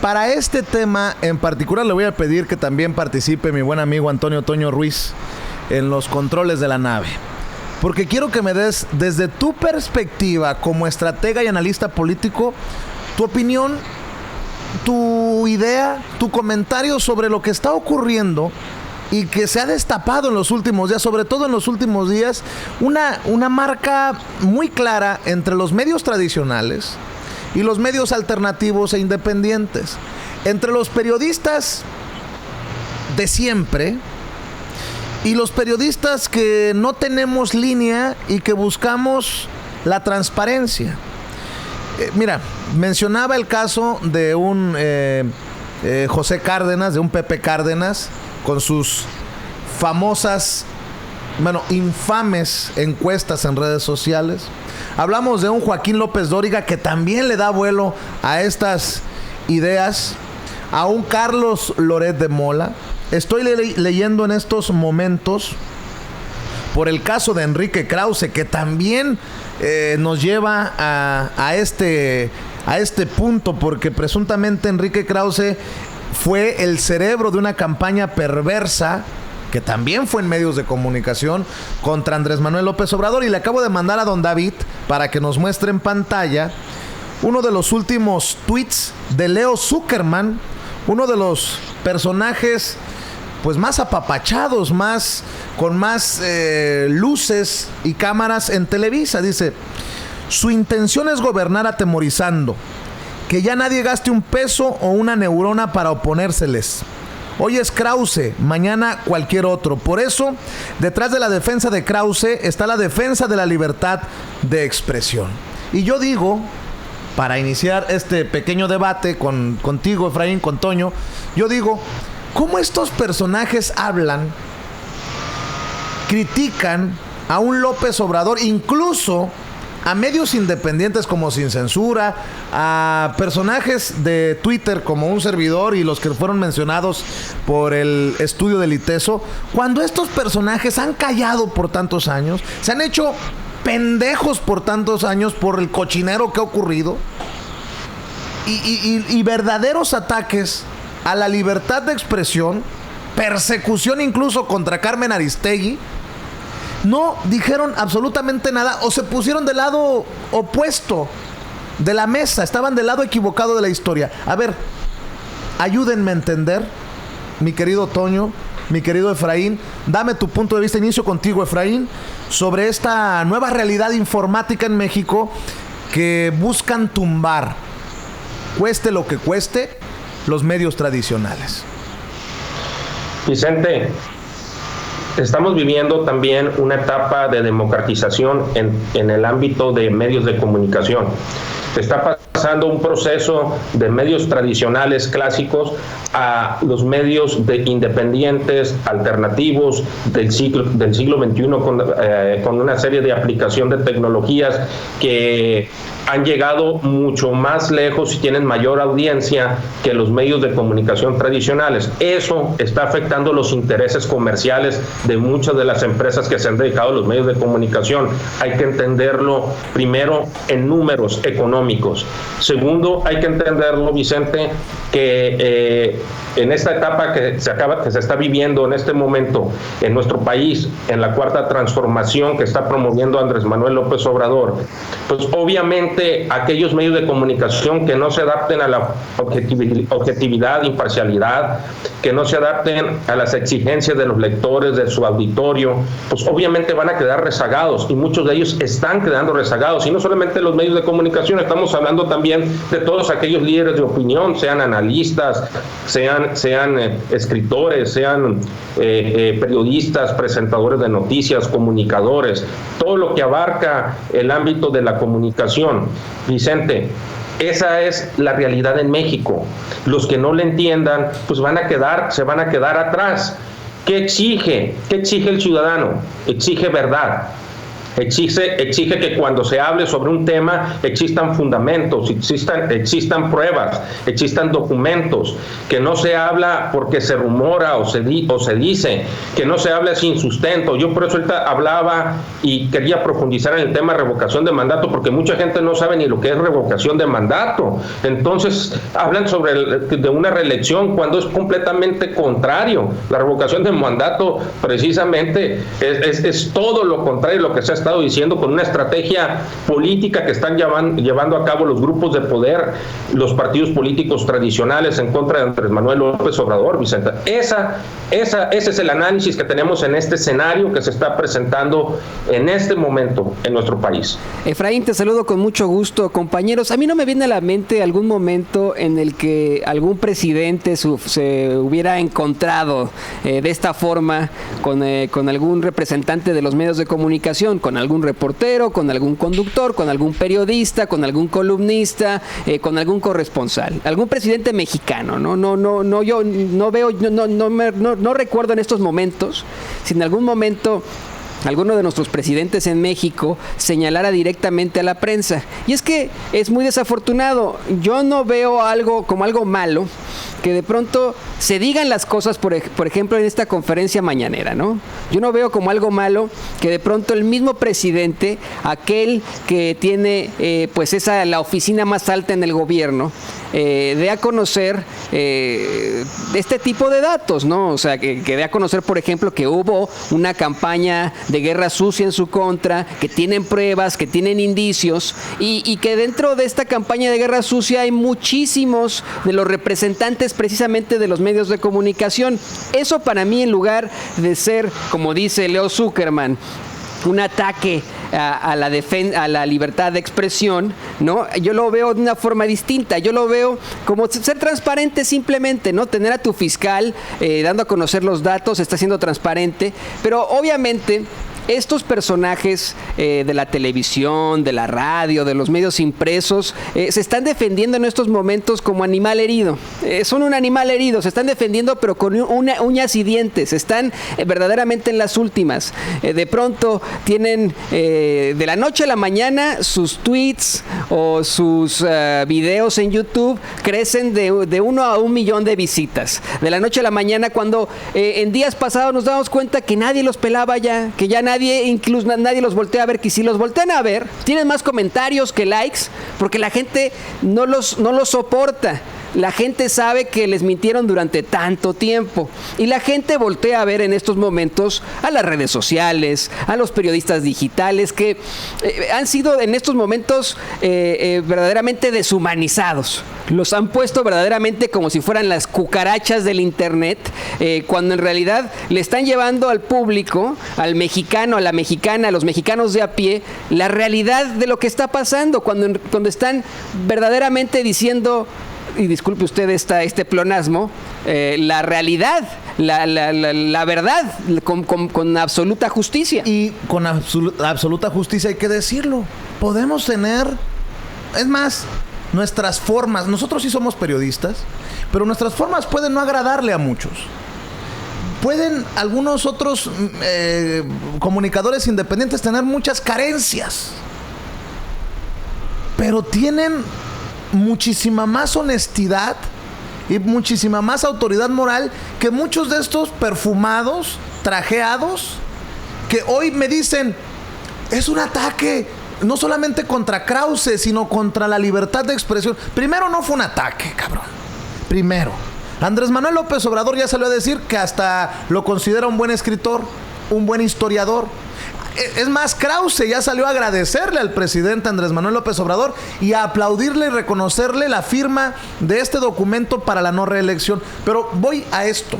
Para este tema en particular le voy a pedir que también participe mi buen amigo Antonio Toño Ruiz en los controles de la nave. Porque quiero que me des, desde tu perspectiva como estratega y analista político, tu opinión, tu idea, tu comentario sobre lo que está ocurriendo y que se ha destapado en los últimos días, sobre todo en los últimos días, una marca muy clara entre los medios tradicionales y los medios alternativos e independientes. Entre los periodistas de siempre y los periodistas que no tenemos línea y que buscamos la transparencia. Mira, mencionaba el caso de un José Cárdenas, de un Pepe Cárdenas, con sus famosas, infames encuestas en redes sociales. Hablamos de un Joaquín López Dóriga que también le da vuelo a estas ideas, a un Carlos Loret de Mola. Estoy leyendo en estos momentos por el caso de Enrique Krause, que también nos lleva a este punto, porque presuntamente Enrique Krause fue el cerebro de una campaña perversa que también fue en medios de comunicación contra Andrés Manuel López Obrador. Y le acabo de mandar a don David para que nos muestre en pantalla uno de los últimos tweets de Leo Zuckerman, uno de los personajes pues más apapachados, con más luces y cámaras en Televisa. Dice: su intención es gobernar atemorizando, que ya nadie gaste un peso o una neurona para oponérseles. Hoy es Krause, mañana cualquier otro. Por eso, detrás de la defensa de Krause está la defensa de la libertad de expresión. Y yo digo, para iniciar este pequeño debate contigo, Efraín, con Toño, yo digo, ¿cómo estos personajes hablan, critican a un López Obrador, incluso a medios independientes como Sin Censura, a personajes de Twitter como un servidor y los que fueron mencionados por el estudio del ITESO, cuando estos personajes han callado por tantos años, se han hecho pendejos por tantos años por el cochinero que ha ocurrido y verdaderos ataques a la libertad de expresión, persecución incluso contra Carmen Aristegui? No dijeron absolutamente nada o se pusieron del lado opuesto de la mesa, estaban del lado equivocado de la historia. A ver, ayúdenme a entender, mi querido Toño, mi querido Efraín, dame tu punto de vista. Inicio contigo, Efraín, sobre esta nueva realidad informática en México que buscan tumbar, cueste lo que cueste, los medios tradicionales. Vicente, estamos viviendo también una etapa de democratización en el ámbito de medios de comunicación. Está pasando un proceso de medios tradicionales clásicos a los medios independientes, alternativos del siglo XXI con una serie de aplicación de tecnologías que han llegado mucho más lejos y tienen mayor audiencia que los medios de comunicación tradicionales. Eso está afectando los intereses comerciales de muchas de las empresas que se han dedicado a los medios de comunicación. Hay que entenderlo primero en números económicos. Segundo, hay que entenderlo, Vicente, que en esta etapa que se está viviendo en este momento en nuestro país, en la cuarta transformación que está promoviendo Andrés Manuel López Obrador, pues obviamente aquellos medios de comunicación que no se adapten a la objetividad, imparcialidad, que no se adapten a las exigencias de los lectores, de su auditorio, pues obviamente van a quedar rezagados, y muchos de ellos están quedando rezagados. Y no solamente los medios de comunicación, estamos hablando también de todos aquellos líderes de opinión, sean analistas, sean escritores, sean periodistas, presentadores de noticias, comunicadores, todo lo que abarca el ámbito de la comunicación. Vicente, esa es la realidad en México. Los que no le entiendan, pues se van a quedar atrás. ¿Qué exige? ¿Qué exige el ciudadano? Exige verdad. exige que cuando se hable sobre un tema existan fundamentos, existan pruebas, existan documentos, que no se habla porque se rumora o se dice, que no se habla sin sustento. Yo por eso ahorita hablaba y quería profundizar en el tema de revocación de mandato, porque mucha gente no sabe ni lo que es revocación de mandato. Entonces hablan de una reelección cuando es completamente contrario. La revocación de mandato precisamente es todo lo contrario de lo que se ha estado diciendo, con una estrategia política que están llevando a cabo los grupos de poder, los partidos políticos tradicionales en contra de Andrés Manuel López Obrador, Vicente. Ese es el análisis que tenemos en este escenario que se está presentando en este momento en nuestro país. Efraín, te saludo con mucho gusto. Compañeros, a mí no me viene a la mente algún momento en el que algún presidente se hubiera encontrado de esta forma con algún representante de los medios de comunicación, con algún reportero, con algún conductor, con algún periodista, con algún columnista, con algún corresponsal, algún presidente mexicano. Yo no recuerdo en estos momentos si en algún momento alguno de nuestros presidentes en México señalara directamente a la prensa. Y es que es muy desafortunado. Yo no veo algo como algo malo que de pronto se digan las cosas, por ejemplo, en esta conferencia mañanera, ¿no? Yo no veo como algo malo que de pronto el mismo presidente, aquel que tiene la oficina más alta en el gobierno, dé a conocer este tipo de datos, ¿no? O sea, que dé a conocer, por ejemplo, que hubo una campaña de guerra sucia en su contra, que tienen pruebas, que tienen indicios, y que dentro de esta campaña de guerra sucia hay muchísimos de los representantes precisamente de los medios de comunicación. Eso para mí, en lugar de ser, como dice Leo Zuckerman, un ataque a la libertad de expresión, ¿no? Yo lo veo de una forma distinta. Yo lo veo como ser transparente simplemente, ¿no? Tener a tu fiscal dando a conocer los datos, está siendo transparente, pero obviamente estos personajes de la televisión, de la radio, de los medios impresos, se están defendiendo en estos momentos como animal herido. Son un animal herido, se están defendiendo pero con uñas y dientes, están verdaderamente en las últimas. De pronto tienen de la noche a la mañana sus tweets o sus videos en YouTube crecen de 1 a 1 millón de visitas. De la noche a la mañana, cuando en días pasados nos damos cuenta que nadie los pelaba ya, que ya incluso nadie los voltea a ver, que si los voltean a ver, tienen más comentarios que likes, porque la gente no los soporta. La gente sabe que les mintieron durante tanto tiempo y la gente voltea a ver en estos momentos a las redes sociales, a los periodistas digitales que han sido en estos momentos verdaderamente deshumanizados. Los han puesto verdaderamente como si fueran las cucarachas del internet, cuando en realidad le están llevando al público, al mexicano, a la mexicana, a los mexicanos de a pie, la realidad de lo que está pasando, cuando están verdaderamente diciendo, y disculpe usted este pleonasmo, la realidad, la verdad, con absoluta justicia. Y con absoluta justicia hay que decirlo. Podemos tener, es más, nuestras formas, nosotros sí somos periodistas, pero nuestras formas pueden no agradarle a muchos. Pueden algunos otros comunicadores independientes tener muchas carencias, pero tienen muchísima más honestidad y muchísima más autoridad moral que muchos de estos perfumados, trajeados, que hoy me dicen, es un ataque no solamente contra Krause, sino contra la libertad de expresión. Primero, no fue un ataque, cabrón. Primero, Andrés Manuel López Obrador ya salió a decir que hasta lo considera un buen escritor, un buen historiador. Es más, Krause ya salió a agradecerle al presidente Andrés Manuel López Obrador y a aplaudirle y reconocerle la firma de este documento para la no reelección. Pero voy a esto.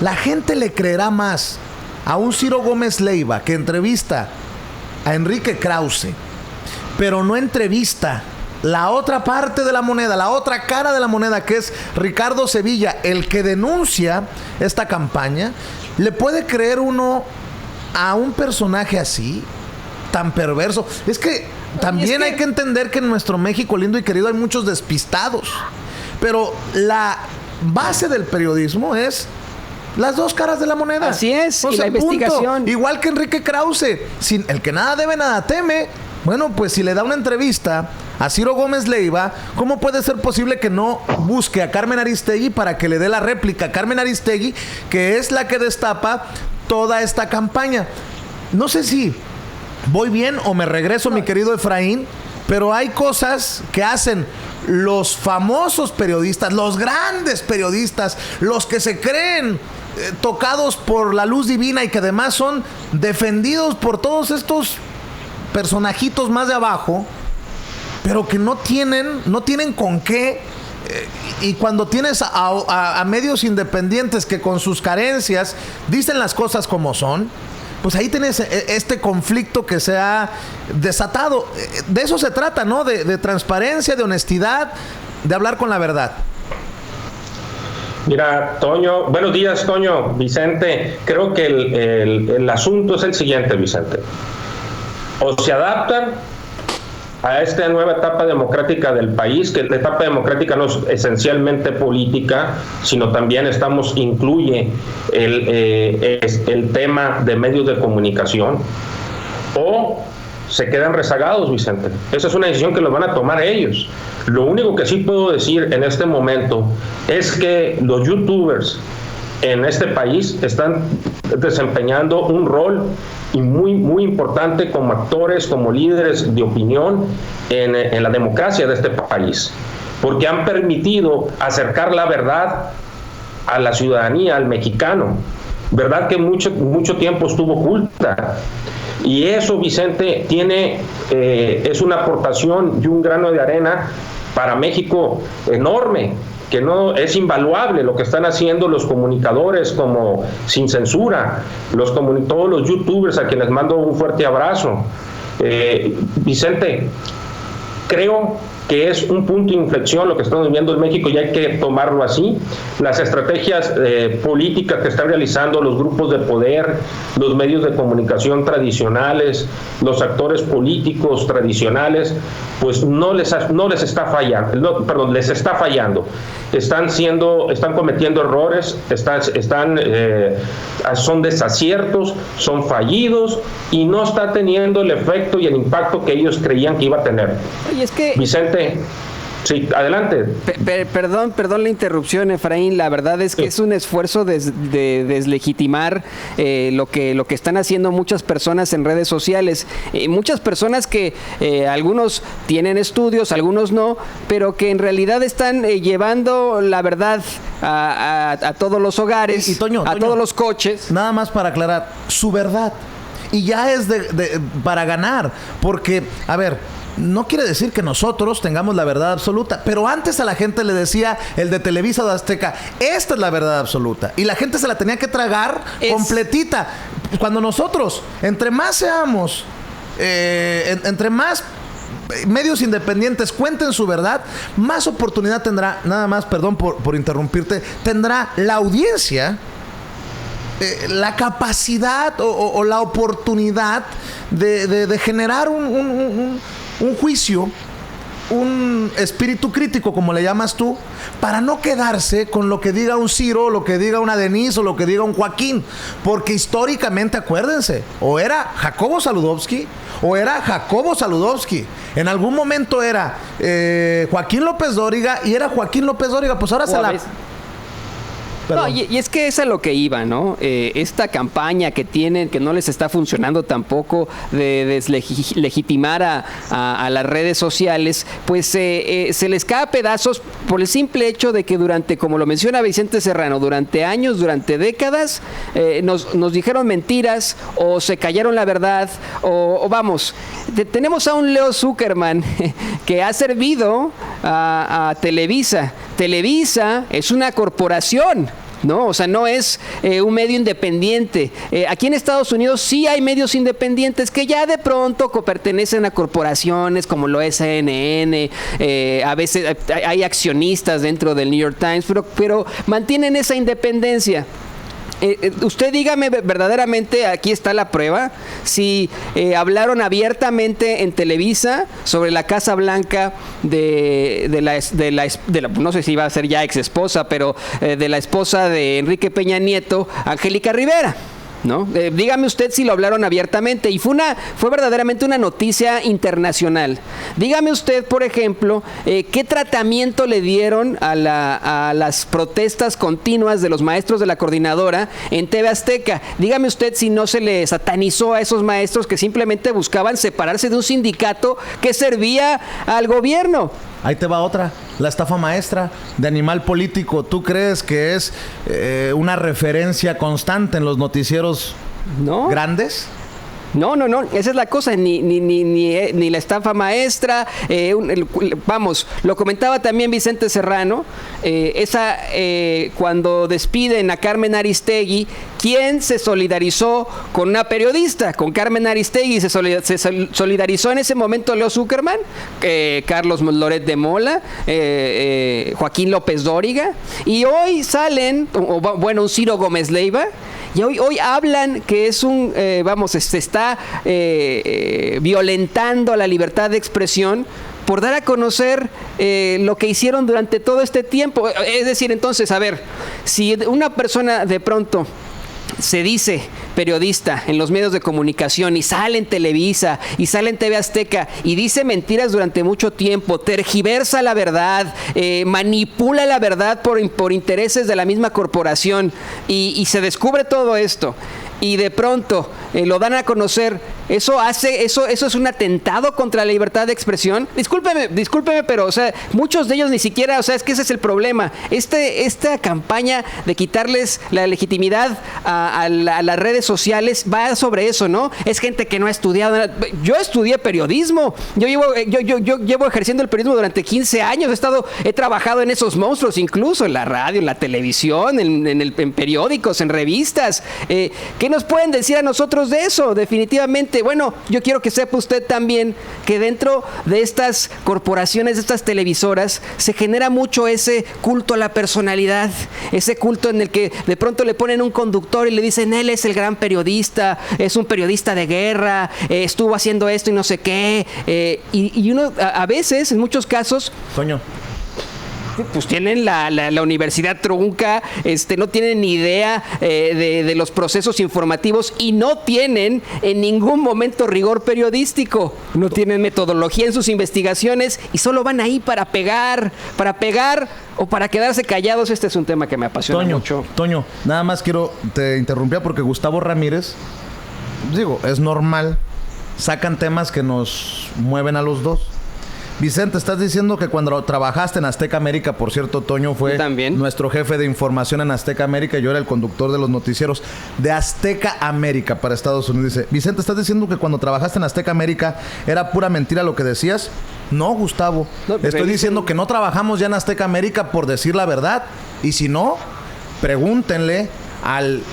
La gente le creerá más a un Ciro Gómez Leiva que entrevista a Enrique Krause, pero no entrevista la otra parte de la moneda, la otra cara de la moneda, que es Ricardo Sevilla, el que denuncia esta campaña. ¿Le puede creer uno a un personaje así, tan perverso? Es que también hay que entender que en nuestro México lindo y querido hay muchos despistados, pero la base del periodismo es las dos caras de la moneda. Así es, y la investigación. Igual que Enrique Krause, sin el que nada debe, nada teme. Bueno, pues si le da una entrevista a Ciro Gómez Leiva, ¿cómo puede ser posible que no busque a Carmen Aristegui para que le dé la réplica a Carmen Aristegui, que es la que destapa toda esta campaña? No sé si voy bien o me regreso, mi querido Efraín, pero hay cosas que hacen los famosos periodistas, los grandes periodistas, los que se creen tocados por la luz divina y que además son defendidos por todos estos personajitos más de abajo, pero que no tienen con qué. Y cuando tienes a medios independientes que con sus carencias dicen las cosas como son, pues ahí tienes este conflicto que se ha desatado. De eso se trata, ¿no? De transparencia, de honestidad, de hablar con la verdad. Mira, Toño, buenos días, Toño, Vicente. Creo que el asunto es el siguiente, Vicente. O se adaptan a esta nueva etapa democrática del país, que la etapa democrática no es esencialmente política, sino también incluye el tema de medios de comunicación, o se quedan rezagados, Vicente. Esa es una decisión que lo van a tomar ellos. Lo único que sí puedo decir en este momento es que los youtubers en este país están desempeñando un rol y muy importante como actores, como líderes de opinión en la democracia de este país, porque han permitido acercar la verdad a la ciudadanía, al mexicano, verdad que mucho tiempo estuvo oculta. Y eso, Vicente, es una aportación y un grano de arena para México enorme, que no es invaluable lo que están haciendo los comunicadores como Sin Censura, todos los youtubers a quienes mando un fuerte abrazo. Vicente, creo que es un punto de inflexión lo que estamos viviendo en México y hay que tomarlo así. Las estrategias políticas que están realizando los grupos de poder, los medios de comunicación tradicionales, los actores políticos tradicionales, pues les está fallando. Están cometiendo errores, son desaciertos, son fallidos y no está teniendo el efecto y el impacto que ellos creían que iba a tener. Y es que, Vicente, sí, adelante. Perdón la interrupción, Efraín. La verdad es que es un esfuerzo de deslegitimar lo que están haciendo muchas personas en redes sociales. Muchas personas que algunos tienen estudios, algunos no, pero que en realidad están llevando la verdad a todos los hogares, y Toño, todos los coches. Nada más para aclarar, su verdad. Y ya es para ganar. Porque, a ver, no quiere decir que nosotros tengamos la verdad absoluta, pero antes a la gente le decía el de Televisa o de Azteca, esta es la verdad absoluta, y la gente se la tenía que tragar completita. Cuando nosotros, entre más seamos, entre más medios independientes cuenten su verdad, más oportunidad tendrá, nada más, perdón por interrumpirte, tendrá la audiencia, la capacidad o la oportunidad de generar un juicio, un espíritu crítico, como le llamas tú, para no quedarse con lo que diga un Ciro, lo que diga una Denise o lo que diga un Joaquín, porque históricamente, acuérdense, o era Jacobo Saludowski o era Jacobo Saludowski. En algún momento era Joaquín López Dóriga y era Joaquín López Dóriga. Pues ahora No, y es que es a lo que iba, ¿no? Esta campaña que tienen, que no les está funcionando tampoco, de deslegitimar a las redes sociales, pues se les cae a pedazos por el simple hecho de que durante, como lo menciona Vicente Serrano, durante años, durante décadas, nos dijeron mentiras, o se callaron la verdad, o vamos, tenemos a un Leo Zuckerman que ha servido a Televisa. Televisa es una corporación, ¿no? O sea, no es un medio independiente. Aquí en Estados Unidos sí hay medios independientes que ya de pronto pertenecen a corporaciones como lo es CNN, a veces hay accionistas dentro del New York Times, pero mantienen esa independencia. Usted dígame verdaderamente, aquí está la prueba, si hablaron abiertamente en Televisa sobre la Casa Blanca de la no sé si iba a ser ya ex esposa, pero de la esposa de Enrique Peña Nieto, Angélica Rivera, ¿no? Dígame usted si lo hablaron abiertamente y fue verdaderamente una noticia internacional. Dígame usted, por ejemplo, qué tratamiento le dieron a las protestas continuas de los maestros de la coordinadora en TV Azteca. Dígame usted si no se le satanizó a esos maestros que simplemente buscaban separarse de un sindicato que servía al gobierno. Ahí te va otra, la estafa maestra de Animal Político. ¿Tú crees que es una referencia constante en los noticieros grandes? No, esa es la cosa, ni la estafa maestra, vamos, lo comentaba también Vicente Serrano, cuando despiden a Carmen Aristegui, ¿quién se solidarizó con una periodista? Con Carmen Aristegui se solidarizó en ese momento Leo Zuckerman, Carlos Loret de Mola, Joaquín López Dóriga, y hoy salen, un Ciro Gómez Leiva. Y hoy hablan que es se está violentando la libertad de expresión por dar a conocer lo que hicieron durante todo este tiempo. Es decir, entonces, a ver, si una persona de pronto se dice periodista en los medios de comunicación y sale en Televisa y sale en TV Azteca y dice mentiras durante mucho tiempo, tergiversa la verdad, manipula la verdad por intereses de la misma corporación y se descubre todo esto y de pronto lo dan a conocer, eso es un atentado contra la libertad de expresión. Discúlpeme, pero muchos de ellos ni siquiera, es que ese es el problema. Esta campaña de quitarles la legitimidad a las redes sociales va sobre eso, ¿no? Es gente que no ha estudiado. Yo estudié periodismo. Yo llevo ejerciendo el periodismo durante 15 años. He trabajado en esos monstruos, incluso en la radio, en la televisión, en periódicos, en revistas. ¿Qué nos pueden decir a nosotros de eso? Definitivamente, bueno, yo quiero que sepa usted también que dentro de estas corporaciones, de estas televisoras, se genera mucho ese culto a la personalidad, ese culto en el que de pronto le ponen un conductor y le dicen, él es el gran periodista, es un periodista de guerra, estuvo haciendo esto y no sé qué, y uno a veces, en muchos casos, Toño, pues tienen la universidad trunca, no tienen ni idea de los procesos informativos y no tienen en ningún momento rigor periodístico, no tienen metodología en sus investigaciones y solo van ahí para pegar o para quedarse callados. Este es un tema que me apasiona mucho. Toño, nada más te interrumpía porque Gustavo Ramírez, es normal, sacan temas que nos mueven a los dos. Vicente, estás diciendo que cuando trabajaste en Azteca América, por cierto, Toño fue nuestro jefe de información en Azteca América y yo era el conductor de los noticieros de Azteca América para Estados Unidos. Dice, Vicente, ¿estás diciendo que cuando trabajaste en Azteca América era pura mentira lo que decías? No, Gustavo. Estoy diciendo que no trabajamos ya en Azteca América por decir la verdad. Y si no, pregúntenle al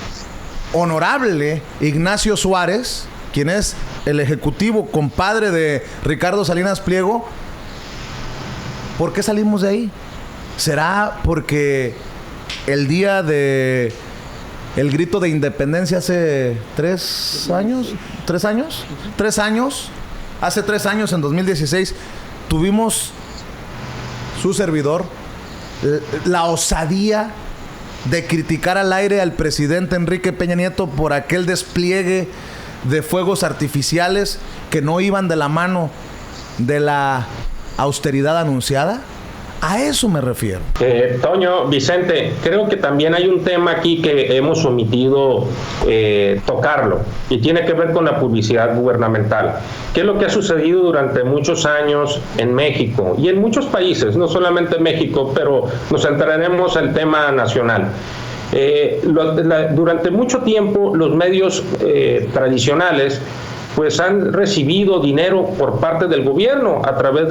honorable Ignacio Suárez, quien es el ejecutivo compadre de Ricardo Salinas Pliego, ¿por qué salimos de ahí? ¿Será porque el día de el grito de independencia hace 3 años? Hace 3 años, en 2016, tuvimos su servidor la osadía de criticar al aire al presidente Enrique Peña Nieto por aquel despliegue de fuegos artificiales que no iban de la mano de la austeridad anunciada? A eso me refiero. Toño, Vicente, creo que también hay un tema aquí que hemos omitido tocarlo y tiene que ver con la publicidad gubernamental. ¿Qué es lo que ha sucedido durante muchos años en México y en muchos países, no solamente en México, pero nos centraremos en el tema nacional? Durante mucho tiempo los medios tradicionales pues han recibido dinero por parte del gobierno a través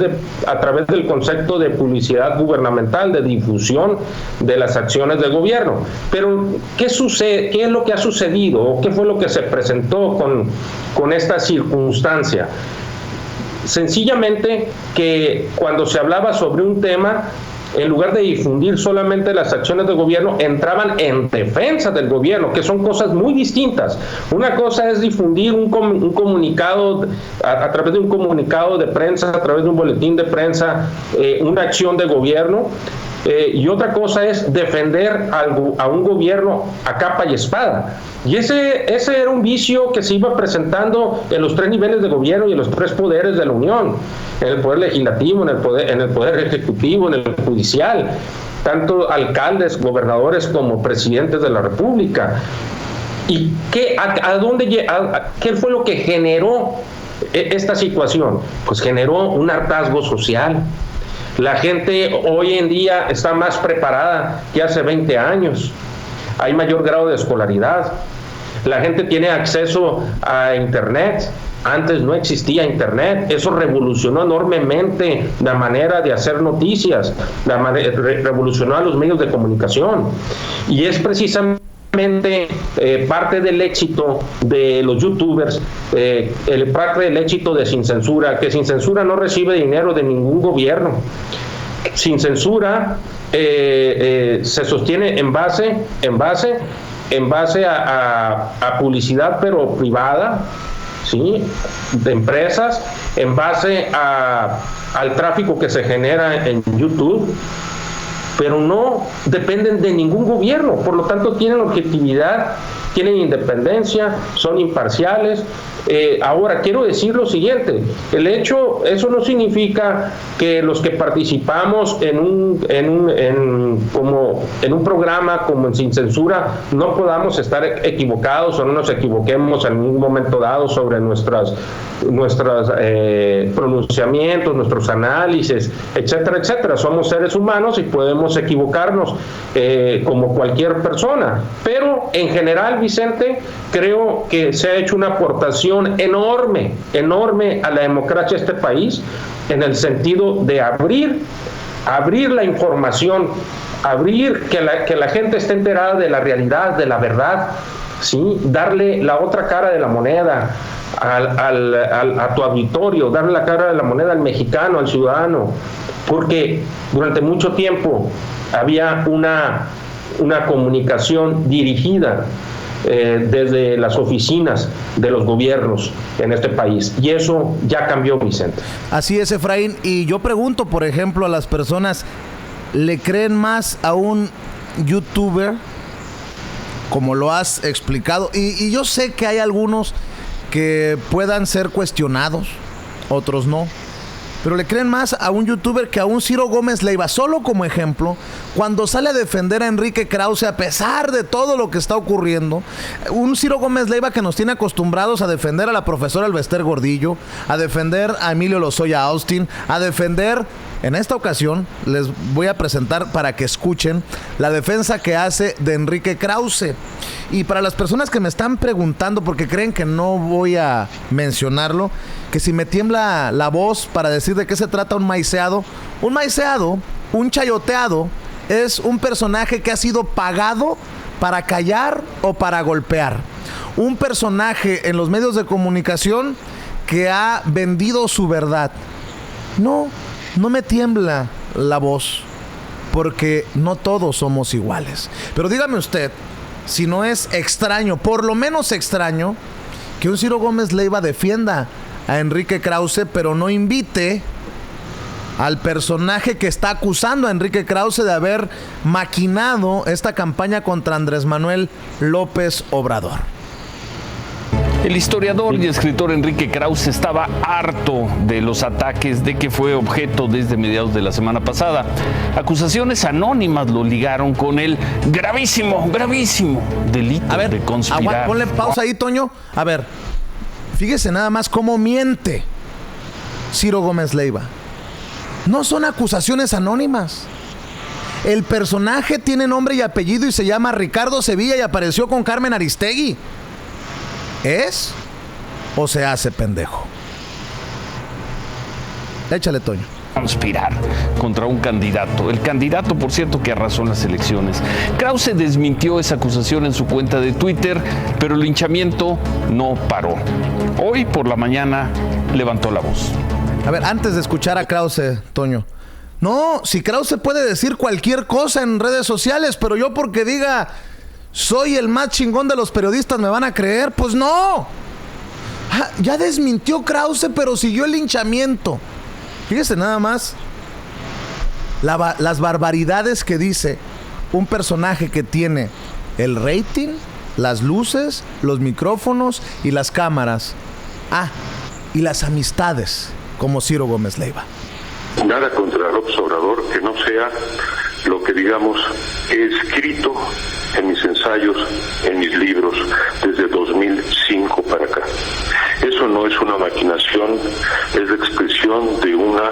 del concepto de publicidad gubernamental, de difusión de las acciones del gobierno. Pero ¿qué sucede? ¿Qué es lo que ha sucedido? ¿Qué fue lo que se presentó con esta circunstancia? Sencillamente que cuando se hablaba sobre un tema, en lugar de difundir solamente las acciones del gobierno, entraban en defensa del gobierno, que son cosas muy distintas. Una cosa es difundir un comunicado a través de un comunicado de prensa, a través de un boletín de prensa, una acción de gobierno, y otra cosa es defender a un gobierno a capa y espada. Y ese era un vicio que se iba presentando en los 3 niveles de gobierno y en los 3 poderes de la Unión, en el poder legislativo, en el poder ejecutivo, en el judicial, tanto alcaldes, gobernadores como presidentes de la República. ¿Y qué fue lo que generó esta situación? Pues generó un hartazgo social. La gente hoy en día está más preparada que hace 20 años. Hay mayor grado de escolaridad. La gente tiene acceso a Internet. Antes no existía Internet. Eso revolucionó enormemente la manera de hacer noticias, revolucionó a los medios de comunicación. Y es precisamente parte del éxito de los youtubers, parte del éxito de Sin Censura, que Sin Censura no recibe dinero de ningún gobierno. Sin Censura se sostiene en base a publicidad, pero privada, ¿sí?, de empresas, en base al tráfico que se genera en YouTube, pero no dependen de ningún gobierno. Por lo tanto, tienen objetividad, tienen independencia, son imparciales. Ahora, quiero decir lo siguiente: eso no significa que los que participamos en un programa como en Sin Censura no podamos estar equivocados o no nos equivoquemos en ningún momento dado sobre nuestros pronunciamientos, nuestros análisis, etcétera, etcétera. Somos seres humanos y podemos equivocarnos como cualquier persona. Pero en general, Vicente, creo que se ha hecho una aportación enorme a la democracia de este país, en el sentido de abrir la información, que la gente esté enterada de la realidad, de la verdad, ¿sí? Darle la otra cara de la moneda a tu auditorio, darle la cara de la moneda al mexicano, al ciudadano, porque durante mucho tiempo había una comunicación dirigida desde las oficinas de los gobiernos en este país, y eso ya cambió, Vicente. Así es, Efraín, y yo pregunto, por ejemplo, a las personas, ¿le creen más a un youtuber, como lo has explicado? Y yo sé que hay algunos que puedan ser cuestionados, otros no, pero le creen más a un youtuber que a un Ciro Gómez Leiva. Solo como ejemplo, cuando sale a defender a Enrique Krause, a pesar de todo lo que está ocurriendo, un Ciro Gómez Leiva que nos tiene acostumbrados a defender a la profesora Elvester Gordillo, a defender a Emilio Lozoya Austin, a defender... En esta ocasión les voy a presentar, para que escuchen, la defensa que hace de Enrique Krause. Y para las personas que me están preguntando, porque creen que no voy a mencionarlo, que si me tiembla la voz para decir de qué se trata un maiceado, un chayoteado, es un personaje que ha sido pagado para callar o para golpear. Un personaje en los medios de comunicación que ha vendido su verdad. No me tiembla la voz, porque no todos somos iguales. Pero dígame usted si no es extraño, por lo menos extraño, que un Ciro Gómez Leiva defienda a Enrique Krause, pero no invite al personaje que está acusando a Enrique Krause de haber maquinado esta campaña contra Andrés Manuel López Obrador. El historiador y escritor Enrique Krause estaba harto de los ataques de que fue objeto desde mediados de la semana pasada. Acusaciones anónimas lo ligaron con el gravísimo delito de conspirar. Ponle pausa ahí, Toño. A ver, fíjese nada más cómo miente Ciro Gómez Leiva. No son acusaciones anónimas. El personaje tiene nombre y apellido y se llama Ricardo Sevilla y apareció con Carmen Aristegui. ¿Es o se hace pendejo? Échale, Toño. Conspirar contra un candidato. El candidato, por cierto, que arrasó en las elecciones. Krause desmintió esa acusación en su cuenta de Twitter, pero el linchamiento no paró. Hoy por la mañana levantó la voz. A ver, antes de escuchar a Krause, Toño, No, si Krause puede decir cualquier cosa en redes sociales, pero yo porque diga soy el más chingón de los periodistas me van a creer, pues no. Ya desmintió Krause, pero siguió el linchamiento. Fíjese nada más las barbaridades que dice un personaje que tiene el rating, las luces, los micrófonos y las cámaras. Y las amistades, como Ciro Gómez Leiva. Nada contra López Obrador que no sea lo que, digamos, he escrito en mis ensayos, en mis libros, desde 2005 para acá. Eso no es una maquinación, es la expresión de una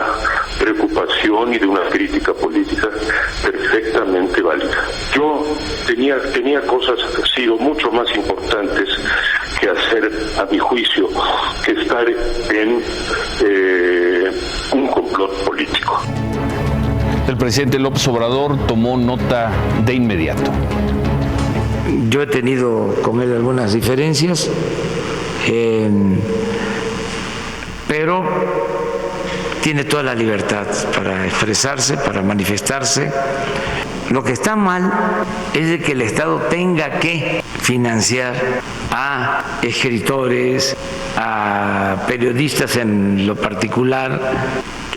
preocupación y de una crítica política perfectamente válida. Yo tenía cosas, sido mucho más importantes que hacer, a mi juicio, que estar en un complot político. El presidente López Obrador tomó nota de inmediato. Yo he tenido con él algunas diferencias, pero tiene toda la libertad para expresarse, para manifestarse. Lo que está mal es de que el Estado tenga que financiar a escritores, a periodistas en lo particular,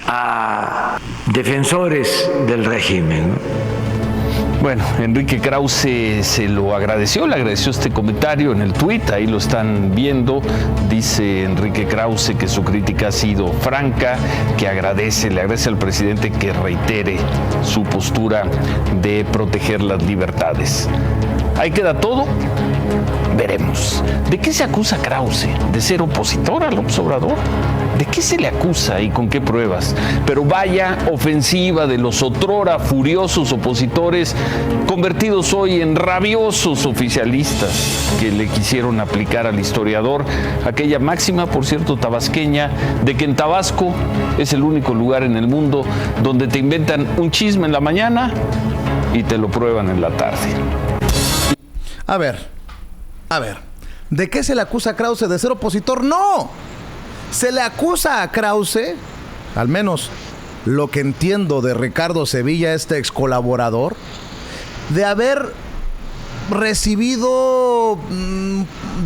a defensores del régimen, ¿no? Bueno, Enrique Krause se lo agradeció, le agradeció este comentario en el tuit, ahí lo están viendo. Dice Enrique Krause que su crítica ha sido franca, que le agradece al presidente que reitere su postura de proteger las libertades. Ahí queda todo. Veremos. ¿De qué se acusa Krause? ¿De ser opositor a López Obrador? ¿De qué se le acusa y con qué pruebas? Pero vaya ofensiva de los otrora furiosos opositores convertidos hoy en rabiosos oficialistas que le quisieron aplicar al historiador aquella máxima, por cierto, tabasqueña, de que en Tabasco es el único lugar en el mundo donde te inventan un chisme en la mañana y te lo prueban en la tarde. A ver, ¿de qué se le acusa a Krause? ¿De ser opositor? ¡No! Se le acusa a Krause, al menos lo que entiendo de Ricardo Sevilla, este ex colaborador, de haber recibido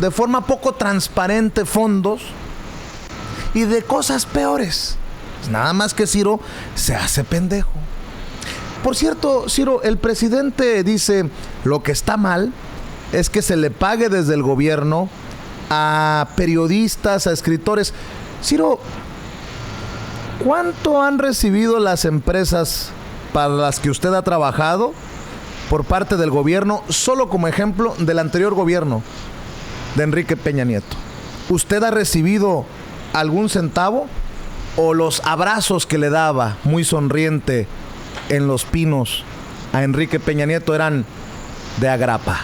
de forma poco transparente fondos y de cosas peores. Nada más que Ciro se hace pendejo. Por cierto, Ciro, el presidente dice lo que está mal es que se le pague desde el gobierno a periodistas, a escritores. Ciro, ¿cuánto han recibido las empresas para las que usted ha trabajado por parte del gobierno? Solo como ejemplo del anterior gobierno de Enrique Peña Nieto. ¿Usted ha recibido algún centavo? ¿O los abrazos que le daba muy sonriente en Los Pinos a Enrique Peña Nieto eran de agrapa?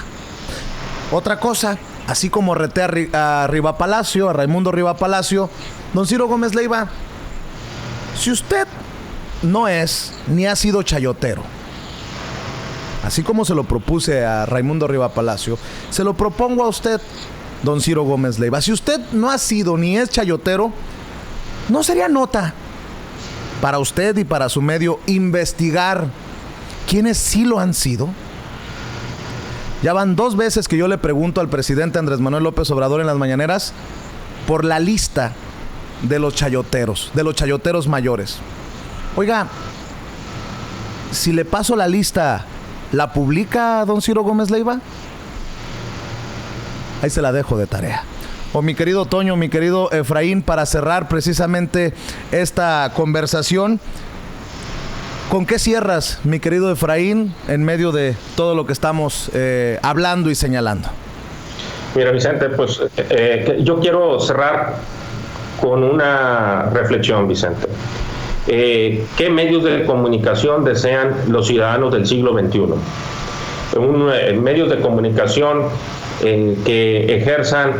Otra cosa, así como reté a Riva Palacio, a Raimundo Riva Palacio, don Ciro Gómez Leiva, si usted no es ni ha sido chayotero, así como se lo propuse a Raimundo Riva Palacio, se lo propongo a usted, don Ciro Gómez Leiva. Si usted no ha sido ni es chayotero, no sería nota para usted y para su medio investigar quiénes sí lo han sido. Ya van 2 veces que yo le pregunto al presidente Andrés Manuel López Obrador en las mañaneras por la lista de los chayoteros mayores. Oiga, si le paso la lista, ¿la publica don Ciro Gómez Leiva? Ahí se la dejo de tarea. O mi querido Toño, mi querido Efraín, para cerrar precisamente esta conversación, ¿con qué cierras, mi querido Efraín, en medio de todo lo que estamos hablando y señalando? Mira, Vicente, pues yo quiero cerrar con una reflexión, Vicente. ¿Qué medios de comunicación desean los ciudadanos del siglo XXI? Medios de comunicación que ejerzan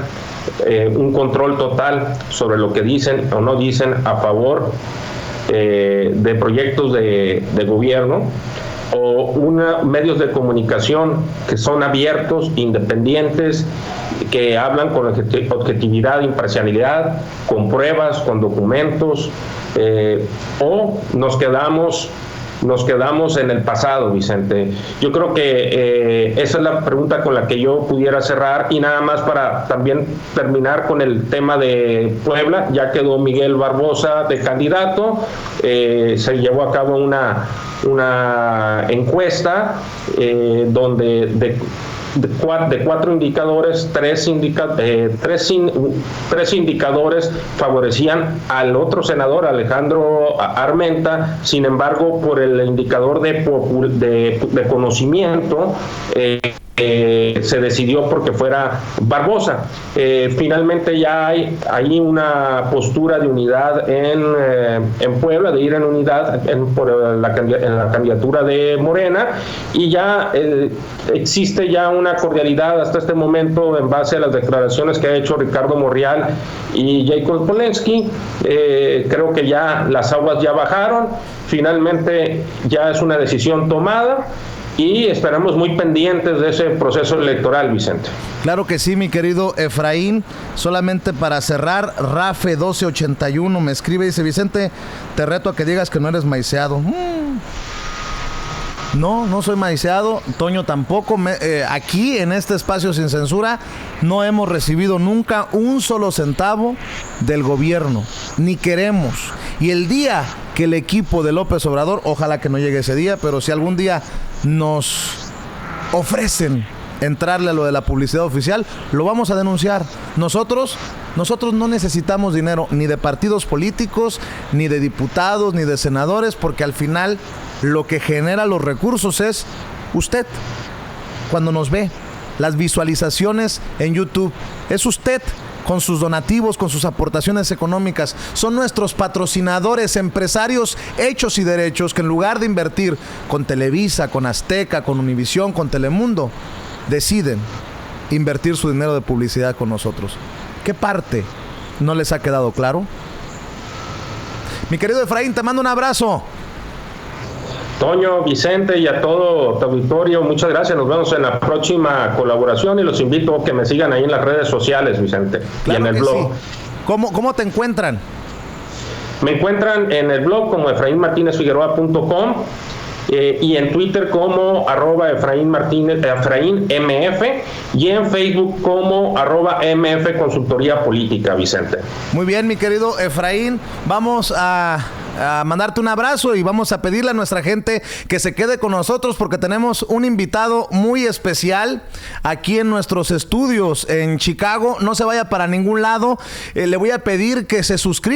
un control total sobre lo que dicen o no dicen a favor de proyectos de gobierno, o medios de comunicación que son abiertos, independientes, que hablan con objetividad, imparcialidad, con pruebas, con documentos, o nos quedamos nos quedamos en el pasado, Vicente. Yo creo que esa es la pregunta con la que yo pudiera cerrar, y nada más para también terminar con el tema de Puebla. Ya quedó Miguel Barbosa de candidato, se llevó a cabo una encuesta donde de cuatro indicadores, tres indicadores favorecían al otro senador, Alejandro Armenta. Sin embargo, por el indicador de conocimiento, se decidió porque fuera Barbosa. Finalmente ya hay una postura de unidad en Puebla, de ir en unidad en la candidatura de Morena, y ya existe ya una cordialidad hasta este momento en base a las declaraciones que ha hecho Ricardo Monreal y Jacob Polensky. Creo que ya las aguas ya bajaron, finalmente ya es una decisión tomada, y esperamos muy pendientes de ese proceso electoral, Vicente. Claro que sí, mi querido Efraín. Solamente para cerrar, Rafe 1281 me escribe y dice: Vicente, te reto a que digas que no eres maiceado. No soy maiceado. Toño tampoco. Aquí en este espacio sin censura no hemos recibido nunca un solo centavo del gobierno, ni queremos. Y el día que el equipo de López Obrador, ojalá que no llegue ese día, pero si algún día nos ofrecen entrarle a lo de la publicidad oficial, lo vamos a denunciar. Nosotros no necesitamos dinero ni de partidos políticos, ni de diputados, ni de senadores, porque al final lo que genera los recursos es usted. Cuando nos ve, las visualizaciones en YouTube, es usted con sus donativos, con sus aportaciones económicas. Son nuestros patrocinadores, empresarios hechos y derechos, que en lugar de invertir con Televisa, con Azteca, con Univisión, con Telemundo, deciden invertir su dinero de publicidad con nosotros. ¿Qué parte no les ha quedado claro? Mi querido Efraín, te mando un abrazo. Toño, Vicente y a todo tu auditorio, muchas gracias. Nos vemos en la próxima colaboración y los invito a que me sigan ahí en las redes sociales, Vicente, claro, y en el blog. Sí. ¿Cómo te encuentran? Me encuentran en el blog como efrainmartinezfigueroa.com y en Twitter como @EfraínMF, y en Facebook como @MF Consultoría Política, Vicente. Muy bien, mi querido Efraín, vamos a mandarte un abrazo y vamos a pedirle a nuestra gente que se quede con nosotros, porque tenemos un invitado muy especial aquí en nuestros estudios en Chicago. No se vaya para ningún lado. Le voy a pedir que se suscriba